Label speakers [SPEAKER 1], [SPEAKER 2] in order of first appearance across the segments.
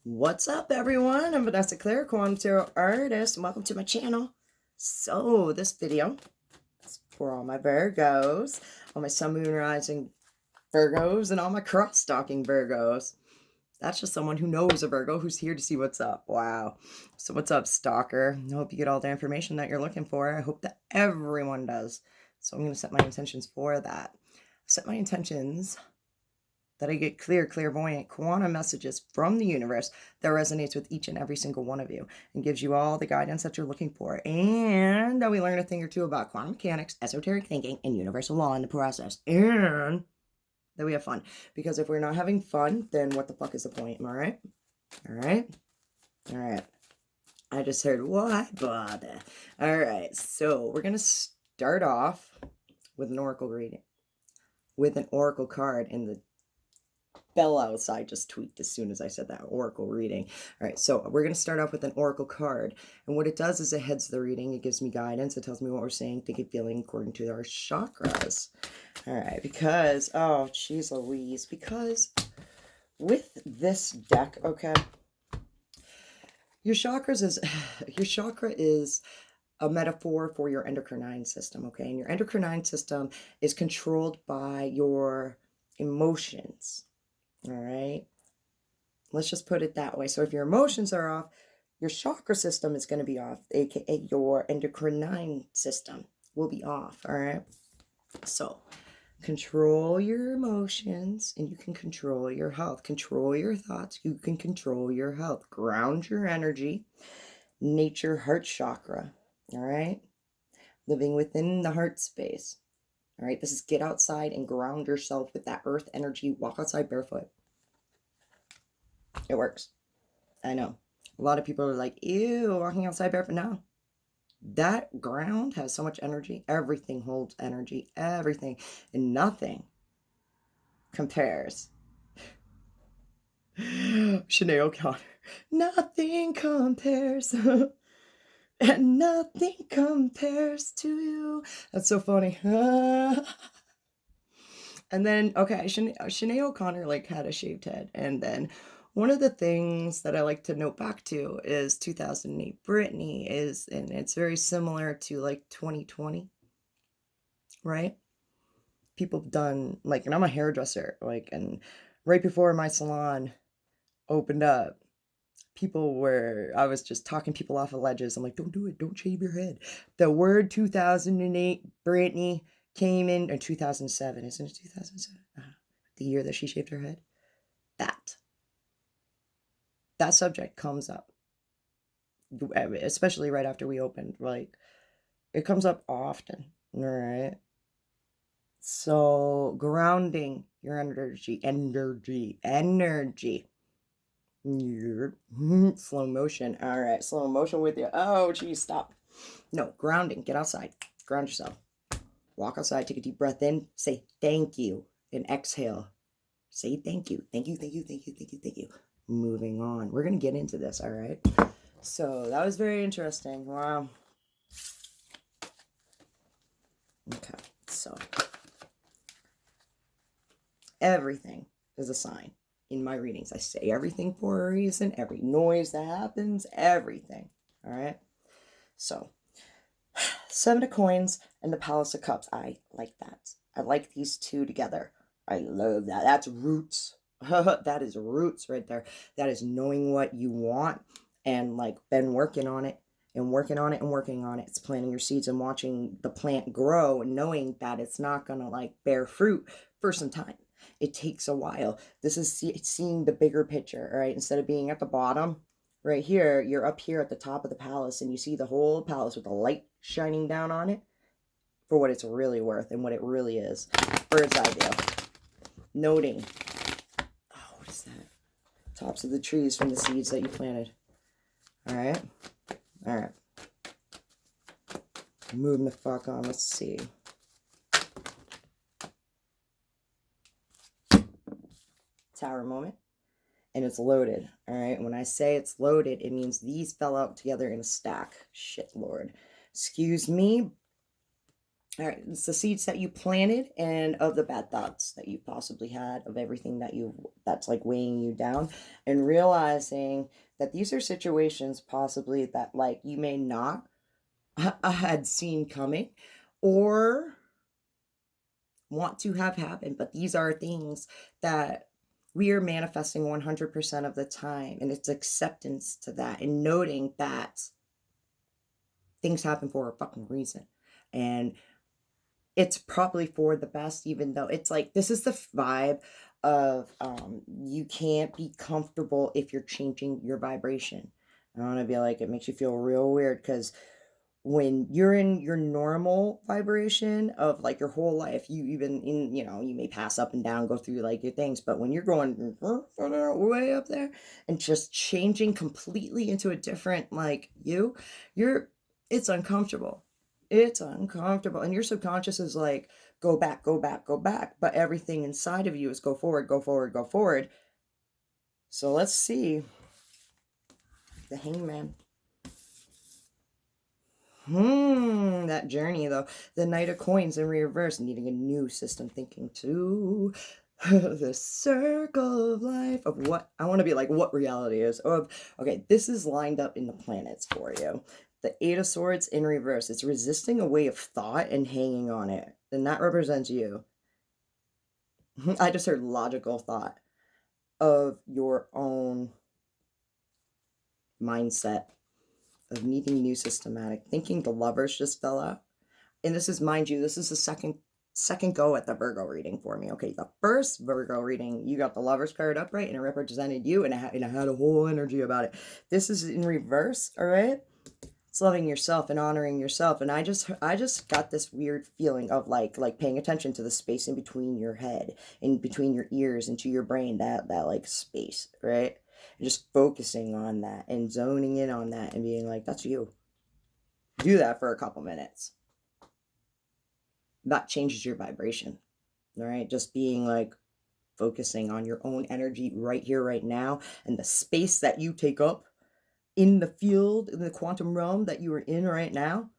[SPEAKER 1] What's up, everyone? I'm Vanessa Claire, Quantum Tarot Artist, and welcome to my channel. So, this video is for all my Virgos, all my Sun, Moon, Rising Virgos, and all my cross-stalking Virgos. That's just someone who knows a Virgo who's here to see what's up. Wow. So what's up, stalker? I hope you get all the information that you're looking for. I hope that everyone does. So I'm going to set my intentions for that. Set my intentions that I get clear, clairvoyant, quantum messages from the universe that resonates with each and every single one of you and gives you all the guidance that you're looking for. And that we learn a thing or two about quantum mechanics, esoteric thinking, and universal law in the process. And that we have fun. Because if we're not having fun, then what the fuck is the point? Am I right? All right? All right. I just heard, why bother? All right. So we're going to start off with an oracle reading. With an oracle card in the bell outside just tweaked as soon as I said that, oracle reading. All right, so we're going to start off with an oracle card. And what it does is it heads the reading. It gives me guidance. It tells me what we're saying, thinking, feeling according to our chakras. All right, because, oh, geez Louise, because with this deck, okay, your chakra is a metaphor for your endocrine system, okay? And your endocrine system is controlled by your emotions. All right, let's just put it that way. So if your emotions are off, your chakra system is going to be off, aka your endocrine system will be off. All right, so control your emotions and you can control your health. Control your thoughts, you can control your health. Ground your energy. Nature heart chakra. All right, living within the heart space. All right, this is get outside and ground yourself with that earth energy. Walk outside barefoot. It works. I know. A lot of people are like, ew, walking outside barefoot. No. That ground has so much energy. Everything holds energy. Everything. And nothing compares. Sinead O'Connor. Nothing compares. And nothing compares to you. That's so funny. And then, okay, Sinead O'Connor like had a shaved head. And then one of the things that I like to note back to is 2008 Britney is, and it's very similar to like 2020, right? People have done, like, and I'm a hairdresser, like, and right before my salon opened up, I was just talking people off of ledges. I'm like, don't do it. Don't shave your head. The word 2008 Britney came in 2007. Isn't it 2007? The year that she shaved her head. That subject comes up, especially right after we opened. Like, it comes up often. All right. So grounding your energy. Slow motion. All right, slow motion with you. Oh, geez, stop. No, grounding. Get outside. Ground yourself. Walk outside. Take a deep breath in. Say thank you. And exhale. Say thank you. Thank you, thank you, thank you, thank you, thank you. Moving on. We're going to get into this, all right? So that was very interesting. Wow. Okay, so everything is a sign in my readings. I say everything for a reason. Every noise that happens, everything. All right? So, 7 of coins and the Palace of Cups. I like that. I like these two together. I love that. That's roots. That is roots right there. That is knowing what you want and like been working on it and working on it and working on it. It's planting your seeds and watching the plant grow and knowing that it's not going to like bear fruit for some time. It takes a while. This is seeing the bigger picture, right? Instead of being at the bottom right here, you're up here at the top of the palace and you see the whole palace with the light shining down on it for what it's really worth and what it really is. Bird's eye view. Noting. Oh, what is that? Tops of the trees from the seeds that you planted. All right. All right. Moving the fuck on. Let's see. Tower moment. And it's loaded. All right. When I say it's loaded, it means these fell out together in a stack. Shit, Lord. Excuse me. All right, it's the seeds that you planted and of the bad thoughts that you possibly had, of everything that's like weighing you down, and realizing that these are situations possibly that like you may not had seen coming or want to have happen, but these are things that we are manifesting 100% of the time, and it's acceptance to that and noting that things happen for a fucking reason. And it's probably for the best, even though it's like this is the vibe of you can't be comfortable if you're changing your vibration. I want to be like, it makes you feel real weird because when you're in your normal vibration of like your whole life, you even in, you may pass up and down, go through like your things, but when you're going way up there and just changing completely into a different like you're it's uncomfortable. It's uncomfortable. And your subconscious is like, go back, go back, go back. But everything inside of you is go forward, go forward, go forward. So let's see. The Hangman. That journey though. The Knight of Coins in reverse, needing a new system thinking too. The circle of life of what I want to be like, what reality is. Okay, this is lined up in the planets for you. The Eight of Swords in reverse. It's resisting a way of thought and hanging on it. And that represents you. I just heard logical thought of your own mindset of needing new systematic thinking. The Lovers just fell out. And this is, mind you, this is the second go at the Virgo reading for me. Okay, the first Virgo reading, you got the Lovers card upright and it represented you, and it had a whole energy about it. This is in reverse, all right? It's loving yourself and honoring yourself. And I just got this weird feeling of like paying attention to the space in between your head, in between your ears, into your brain, that like space, right? And just focusing on that and zoning in on that and being like, that's you. Do that for a couple minutes. That changes your vibration. All right, just being like focusing on your own energy right here, right now, and the space that you take up in the field, in the quantum realm that you are in right now.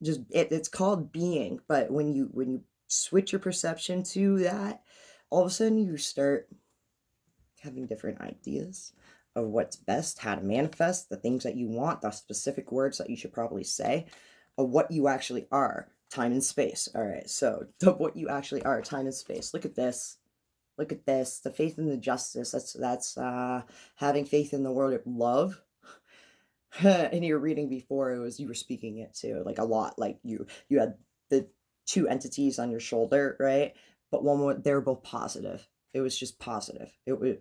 [SPEAKER 1] Just it's called being, but when you switch your perception to that, all of a sudden you start having different ideas of what's best, how to manifest the things that you want, the specific words that you should probably say, of what you actually are. Time and space. All right, so what you actually are, time and space. Look at this. Look at this. The faith and the justice. That's having faith in the world of love. In your reading before, it was you were speaking it too, like a lot. Like you had the two entities on your shoulder, right? But they were both positive. It was just positive. It was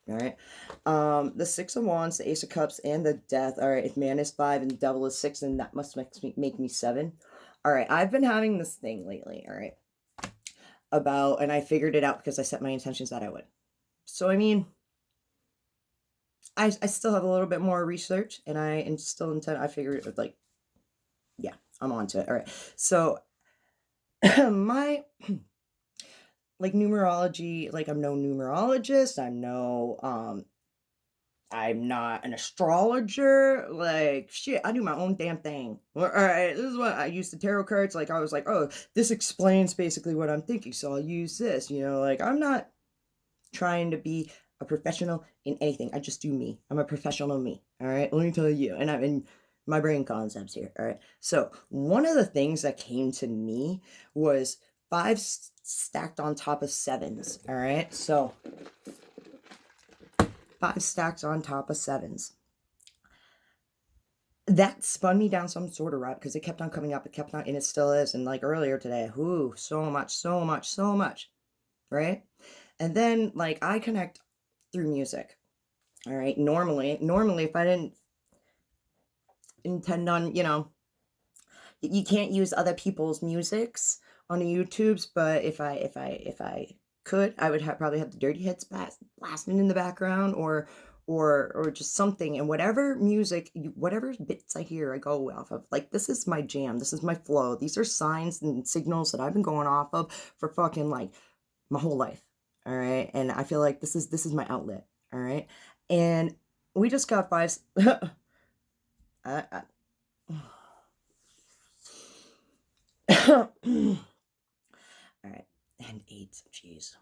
[SPEAKER 1] all right. The Six of Wands, the Ace of Cups, and the Death. All right, if man is 5 and the devil is 6, then that must make me 7. All right, I've been having this thing lately, all right, about, and I figured it out because I set my intentions that I would. So, I mean, I still have a little bit more research, and I am still intent. I figured it like, yeah, I'm on to it. All right, so my like numerology, like I'm no numerologist. I'm not an astrologer. Like, shit, I do my own damn thing. All right, this is what I use the tarot cards. Like, I was like, oh, this explains basically what I'm thinking, so I'll use this. Like, I'm not trying to be a professional in anything. I just do me. I'm a professional me. All right, let me tell you. And I'm in my brain concepts here. All right. So, one of the things that came to me was 5 stacked on top of 7s. All right. So, 5 stacked on top of 7s. That spun me down some sort of route because it kept on coming up. It kept on, and it still is. And like earlier today, so much, so much, so much. Right. And then like I connect through music. All right. Normally, if I didn't intend on, you can't use other people's musics on the YouTubes, but if I could, I would probably have the Dirty Hits blasting in the background, or just something, and whatever music, whatever bits I hear, I go off of. Like, this is my jam, this is my flow, these are signs and signals that I've been going off of for fucking like my whole life. All right, and I feel like this is my outlet. All right, and we just got 5. I, All right. And 8. Jeez.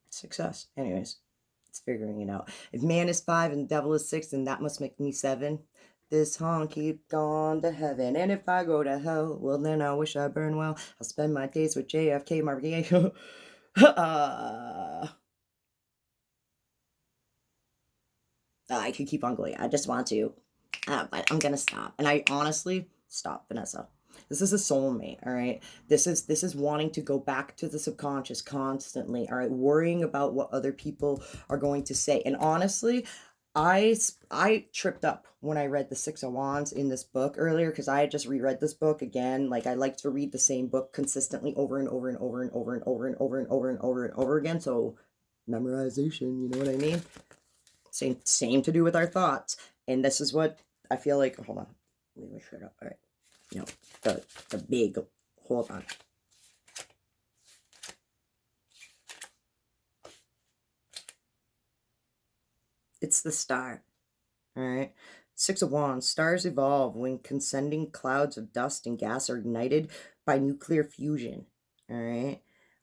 [SPEAKER 1] Success. Anyways, it's figuring it out. If man is 5 and devil is 6, then that must make me 7. This honky gone to heaven. And if I go to hell, well, then I wish I burn well. I'll spend my days with JFK, Maria. I could keep on going. I just want to. But I'm going to stop. And I honestly, stop, Vanessa. This is a soulmate, all right? This is wanting to go back to the subconscious constantly, all right? Worrying about what other people are going to say. And honestly, I tripped up when I read the 6 of Wands in this book earlier, because I had just reread this book again. Like, I like to read the same book consistently over and over and over and over and over and over and over and over and over again. So memorization, you know what I mean? Same to do with our thoughts. And this is what I feel like. Hold on. Let me shut up. All right. No, the big, hold on. It's the star. All right. 6 of Wands. Stars evolve when consenting clouds of dust and gas are ignited by nuclear fusion. All right.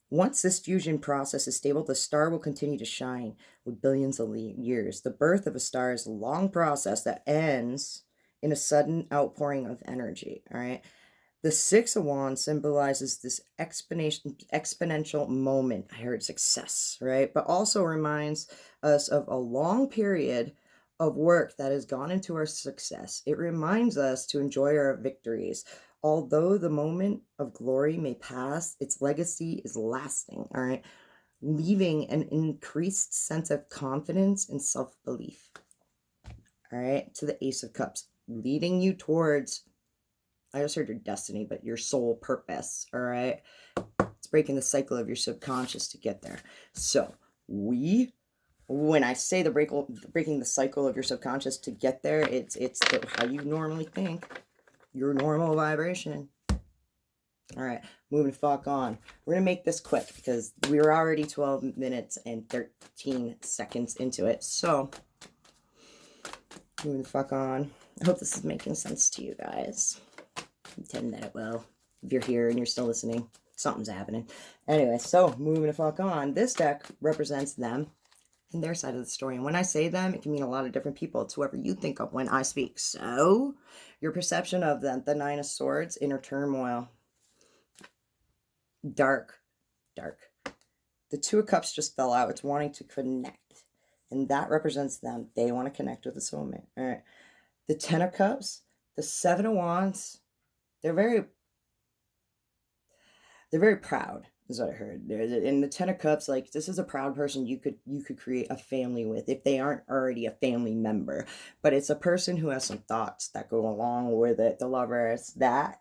[SPEAKER 1] Once this fusion process is stable, the star will continue to shine with billions of years. The birth of a star is a long process that ends in a sudden outpouring of energy. All right. The 6 of Wands symbolizes this exponential moment. I heard success, right? But also reminds us of a long period of work that has gone into our success. It reminds us to enjoy our victories. Although the moment of glory may pass, its legacy is lasting, all right? Leaving an increased sense of confidence and self-belief, all right? To the Ace of Cups, leading you towards, I just heard your destiny, but your soul purpose, all right? It's breaking the cycle of your subconscious to get there. So when I say breaking the cycle of your subconscious to get there, it's how you normally think, your normal vibration. All right, moving the fuck on. We're going to make this quick because we're already 12 minutes and 13 seconds into it. So, moving the fuck on. I hope this is making sense to you guys. Pretend that it will. If you're here and you're still listening, something's happening. Anyway, so moving the fuck on. This deck represents them and their side of the story. And when I say them, it can mean a lot of different people. It's whoever you think of when I speak. So, your perception of them, the 9 of Swords, inner turmoil. Dark. The 2 of Cups just fell out. It's wanting to connect. And that represents them. They want to connect with the soulmate. All right. The 10 of Cups, the 7 of Wands, they're very proud, is what I heard. In the 10 of Cups, like, this is a proud person you could create a family with if they aren't already a family member. But it's a person who has some thoughts that go along with it. The Lovers, that's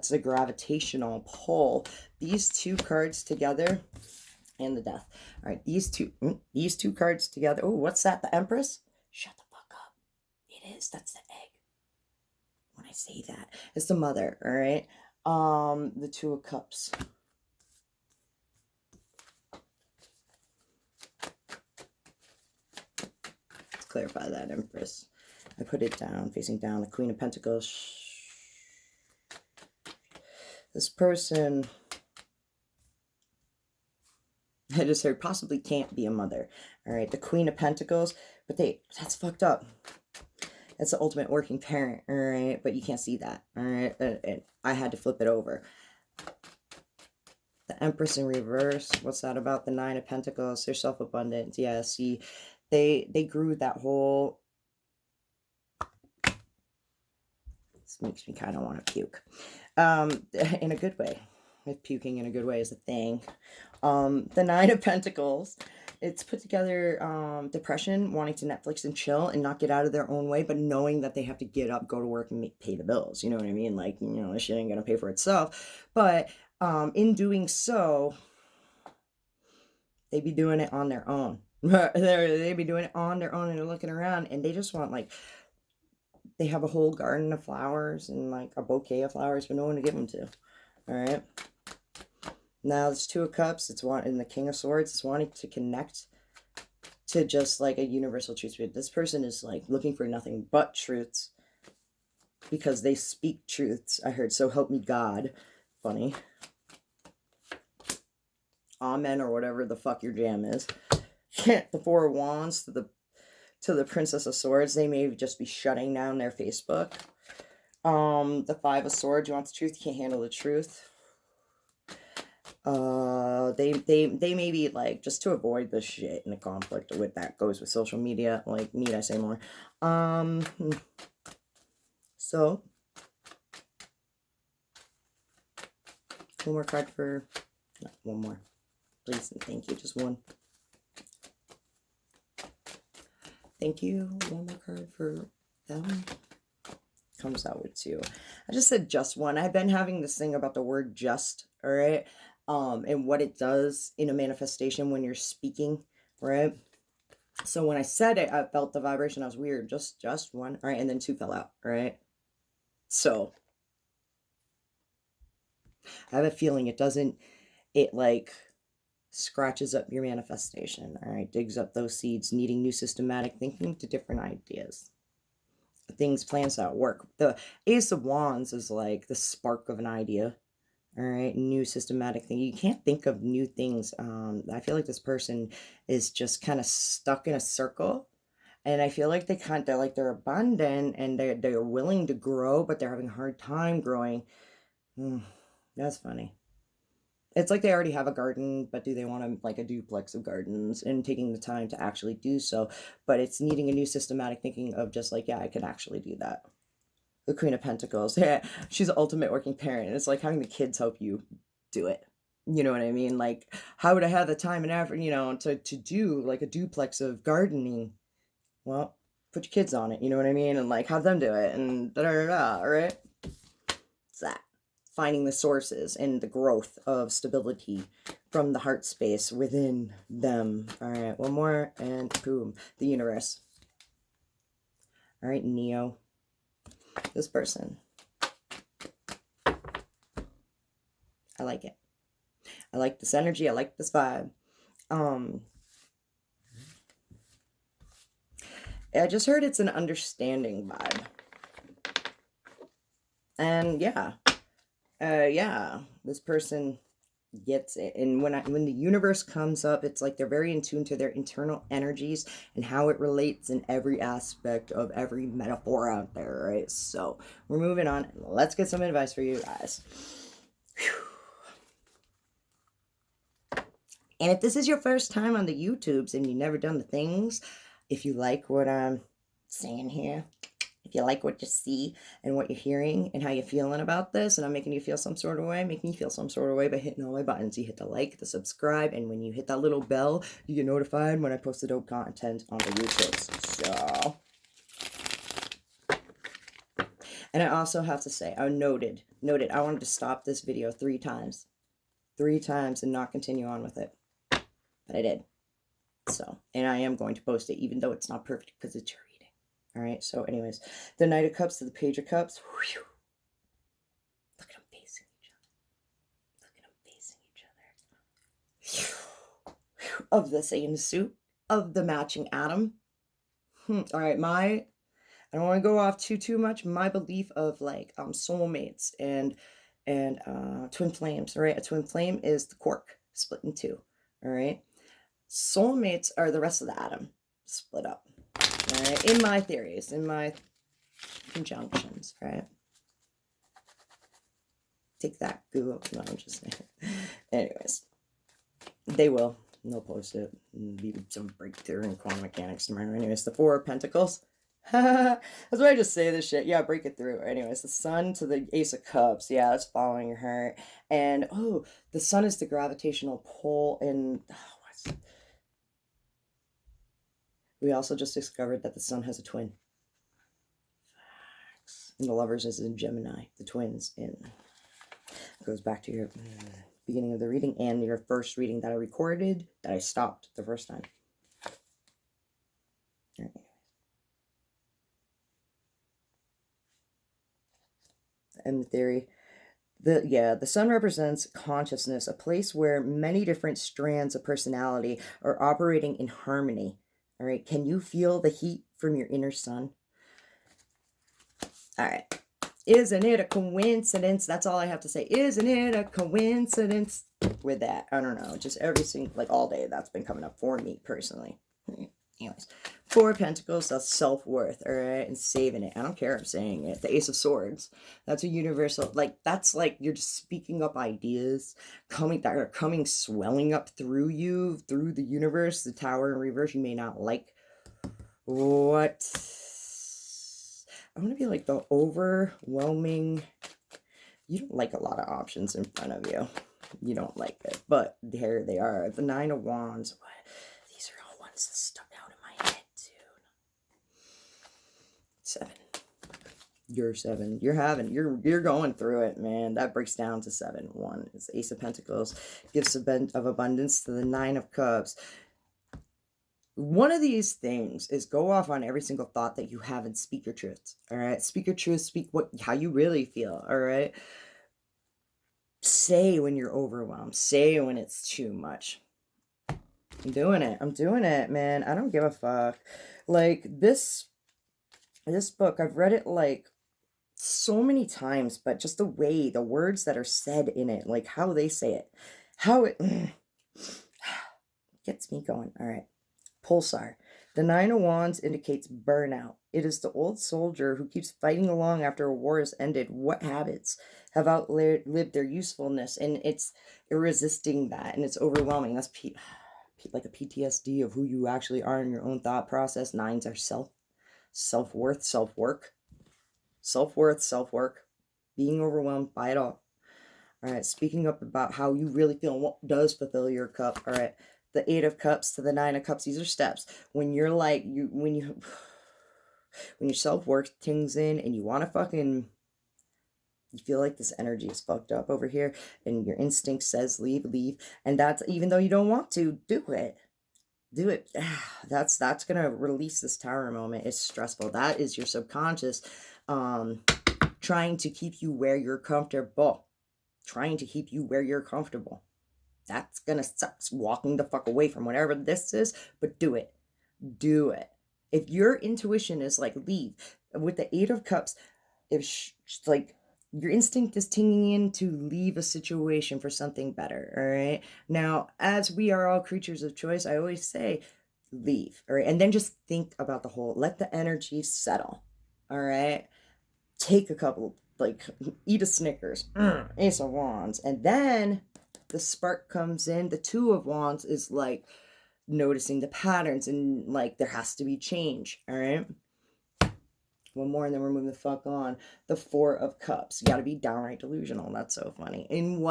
[SPEAKER 1] the gravitational pull. These 2 cards together, and the Death. All right, these two cards together. Oh, what's that? The Empress? Shut the fuck up. It is. That's the egg. When I say that, it's the Mother. All right. The 2 of Cups. Let's clarify that, Empress. I put it down, facing down. The Queen of Pentacles. This person, I just heard, possibly can't be a mother. All right, the Queen of Pentacles, but that's fucked up. That's the ultimate working parent, all right? But you can't see that, all right? And I had to flip it over. The Empress in reverse. What's that about? The 9 of Pentacles. They're self-abundant. Yeah, see, they grew that whole... This makes me kind of want to puke. In a good way. If puking in a good way is a thing. The 9 of Pentacles. It's put together depression, wanting to Netflix and chill and not get out of their own way, but knowing that they have to get up, go to work, and pay the bills. You know what I mean? Like, this shit ain't going to pay for itself. But in doing so, they be doing it on their own. They be doing it on their own, and they're looking around, and they just want, like, they have a whole garden of flowers and, like, a bouquet of flowers, but no one to give them to. All right? Now, this 2 of Cups, and the King of Swords, it's wanting to connect to just, like, a universal truth. This person is, like, looking for nothing but truths. because they speak truths. I heard, so help me God. Funny. Amen, or whatever the fuck your jam is. The Four of Wands to the Princess of Swords. They may just be shutting down their Facebook. The Five of Swords. You want the truth, you can't handle the truth. They may be like, just to avoid the shit and the conflict with that goes with social media. Like, need I say more? So one more card for, no, one more, please and thank you. Just one. Thank you. One more card for them. Comes out with two. I just said just one. I've been having this thing about the word just, all right? And what it does in a manifestation when you're speaking, right? So when I said it, I felt the vibration. I was weird. Just one, all right? And then two fell out, right? So I have a feeling it like scratches up your manifestation, all right? Digs up those seeds, needing new systematic thinking to different ideas. Things, plans that work. The Ace of Wands is like the spark of an idea. All right, new systematic thing. You can't think of new things. I feel like this person is just kind of stuck in a circle, and I feel like they're abundant and they're willing to grow, but they're having a hard time growing. That's funny. It's like they already have a garden, but do they want like a duplex of gardens and taking the time to actually do so? But it's needing a new systematic thinking of just like, yeah, I can actually do that. The Queen of Pentacles. Yeah, she's the ultimate working parent. It's like having the kids help you do it. You know what I mean? Like, how would I have the time and effort, to do like a duplex of gardening? Well, put your kids on it, you know what I mean? And like have them do it and da-da-da-da, right? It's that. Finding the sources and the growth of stability from the heart space within them. All right, one more and boom, the universe. All right, Neo. This person. I like it. I like this energy. I like this vibe. I just heard it's an understanding vibe. And yeah, this person gets it. And when the universe comes up, it's like they're very in tune to their internal energies and how it relates in every aspect of every metaphor out there, right? So we're moving on. Let's get some advice for you guys. Whew. And if this is your first time on the YouTubes and you've never done the things, if you like what I'm saying here, if you like what you see and what you're hearing and how you're feeling about this, and I'm making you feel some sort of way, make me feel some sort of way by hitting all my buttons. You hit the like, the subscribe, and when you hit that little bell, you get notified when I post the dope content on the YouTubes. So, and I also have to say, I noted, I wanted to stop this video 3 times and not continue on with it, but I did. So, and I am going to post it, even though it's not perfect because it's your reading. All right. So, anyways, the Knight of Cups to the Page of Cups. Whew. Look at them facing each other. Of the same suit, of the matching atom. All right. I don't want to go off too much. My belief of like soulmates and twin flames. All right. A twin flame is the cork split in 2. All right. Soulmates are the rest of the atom split up, right? In my theories, in my conjunctions, right? Take that, Google. No, I'm just saying. Anyways, they'll post it. Be some breakthrough in quantum mechanics tomorrow. Anyways, the 4 of Pentacles. That's why I just say this shit. Yeah, break it through. Anyways, the Sun to the Ace of Cups. Yeah, that's following your heart. And, oh, the Sun is the gravitational pull. And, we also just discovered that the Sun has a twin. Facts. And the Lovers is in Gemini, the twins. And it goes back to your beginning of the reading and your first reading that I recorded, that I stopped the first time. All right. And the theory. The Sun represents consciousness, a place where many different strands of personality are operating in harmony. All right, can you feel the heat from your inner sun? All right, Isn't it a coincidence? That's all I have to say. Isn't it a coincidence? With that, I don't know. Just every single, like all day, that's been coming up for me personally. Anyways, Four of Pentacles, that's self-worth, all right, and saving it. I don't care, I'm saying it. The Ace of Swords, that's a universal, like, that's like you're just speaking up ideas that are coming, swelling up through you, through the universe. The Tower in reverse, you may not like what, I'm gonna be like the overwhelming, you don't like a lot of options in front of you. You don't like it, but there they are. The Nine of Wands. These are all ones that stuck out in my head, dude. 7. You're 7. You're going through it, man. That breaks down to 7. 1 is Ace of Pentacles, gifts of abundance to the Nine of Cups. One of these things is go off on every single thought that you have and speak your truths. All right, speak your truth. Speak how you really feel. All right. Say when you're overwhelmed. Say when it's too much. I'm doing it, man. I don't give a fuck. Like, this book, I've read it, like, so many times, but just the way, the words that are said in it, like, how they say it, how it gets me going. All right. Pulsar. The Nine of Wands indicates burnout. It is the old soldier who keeps fighting along after a war has ended. What habits have outlived their usefulness? And you're resisting that, and it's overwhelming. That's like a PTSD of who you actually are in your own thought process. Nines are self-worth, self-work. Self-worth, self-work. Being overwhelmed by it all. All right, speaking up about how you really feel and what does fulfill your cup. All right. The Eight of Cups to the Nine of Cups. These are steps. When you're like, when your self-worth tings in and you want to fucking, you feel like this energy is fucked up over here and your instinct says leave. And that's, even though you don't want to, do it. Do it. That's going to release this Tower moment. It's stressful. That is your subconscious trying to keep you where you're comfortable. Trying to keep you where you're comfortable. That's gonna suck, walking the fuck away from whatever this is, but do it. Do it. If your intuition is like, leave. With the Eight of Cups, if like your instinct is tinging in to leave a situation for something better, all right? Now, as we are all creatures of choice, I always say, leave, all right? And then just think about the whole, let the energy settle, all right? Take a couple, like, eat a Snickers, Ace of Wands, and then the spark comes in. The Two of Wands is like noticing the patterns and like there has to be change. All right. One more and then we're moving the fuck on. The Four of Cups. You got to be downright delusional. That's so funny. In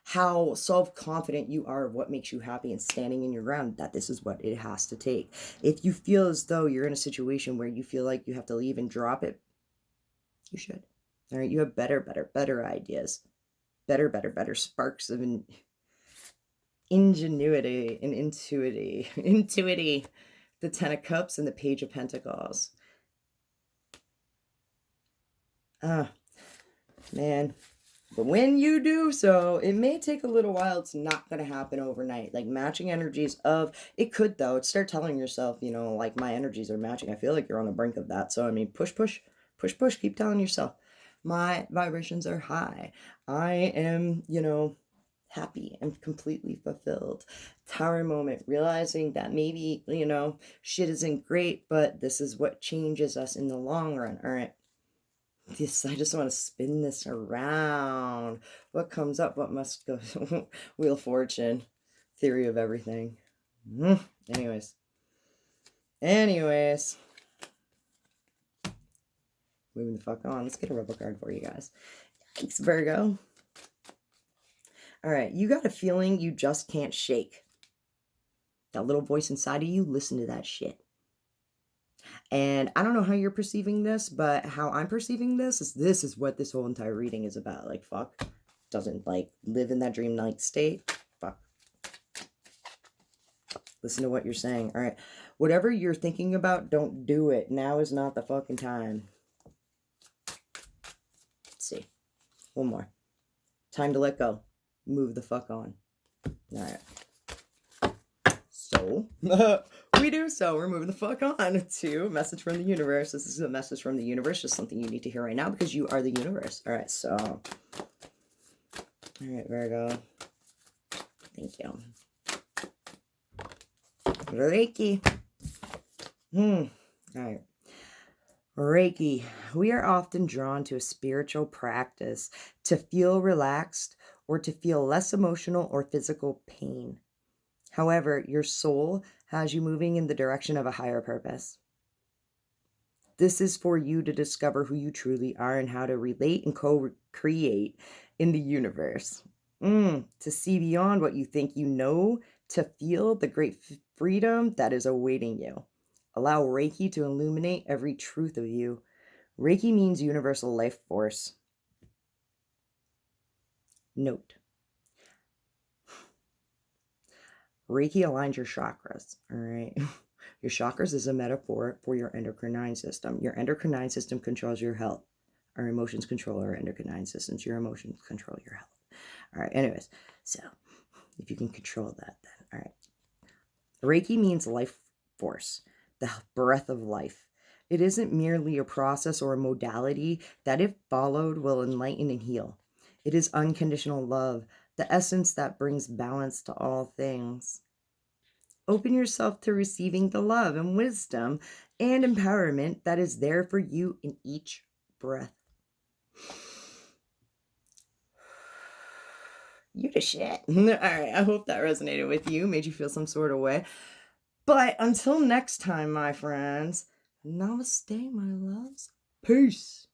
[SPEAKER 1] how self-confident you are of what makes you happy and standing in your ground, that this is what it has to take. If you feel as though you're in a situation where you feel like you have to leave and drop it, you should. All right. You have better ideas. Better sparks of ingenuity and intuity. The Ten of Cups and the Page of Pentacles. Man. But when you do so, it may take a little while. It's not going to happen overnight. Like matching energies of, it could though. Start telling yourself, you know, like my energies are matching. I feel like you're on the brink of that. So, I mean, push. Keep telling yourself. My vibrations are high. I am, you know, happy and completely fulfilled. Tower moment, realizing that maybe, you know, shit isn't great, but this is what changes us in the long run. All right. I just want to spin this around. What comes up? What must go? Wheel of Fortune. Theory of everything. Anyways. Moving the fuck on. Let's get a rebel card for you guys. Thanks, Virgo. All right. You got a feeling you just can't shake. That little voice inside of you, listen to that shit. And I don't know how you're perceiving this, but how I'm perceiving this is what this whole entire reading is about. Like, fuck. Doesn't, like, live in that dreamlike state. Fuck. Listen to what you're saying. All right. Whatever you're thinking about, don't do it. Now is not the fucking time. See, one more. Time to let go. Move the fuck on. All right. So, we do. So we're moving the fuck on to a message from the universe. This is a message from the universe, just something you need to hear right now because you are the universe. All right, so. All right, Virgo. Thank you. Reiki. All right. Reiki. We are often drawn to a spiritual practice to feel relaxed or to feel less emotional or physical pain. However, your soul has you moving in the direction of a higher purpose. This is for you to discover who you truly are and how to relate and co-create in the universe. To see beyond what you think you know, to feel the great freedom that is awaiting you. Allow Reiki to illuminate every truth of you. Reiki means universal life force. Note. Reiki aligns your chakras, all right? Your chakras is a metaphor for your endocrine system. Your endocrine system controls your health. Our emotions control our endocrine systems. Your emotions control your health. All right, anyways, so if you can control that, then, all right. Reiki means life force, the breath of life. It isn't merely a process or a modality that, if followed, will enlighten and heal. It is unconditional love, the essence that brings balance to all things. Open yourself to receiving the love and wisdom and empowerment that is there for you in each breath. You the shit. All right, I hope that resonated with you, made you feel some sort of way. But until next time, my friends, namaste, my loves. Peace.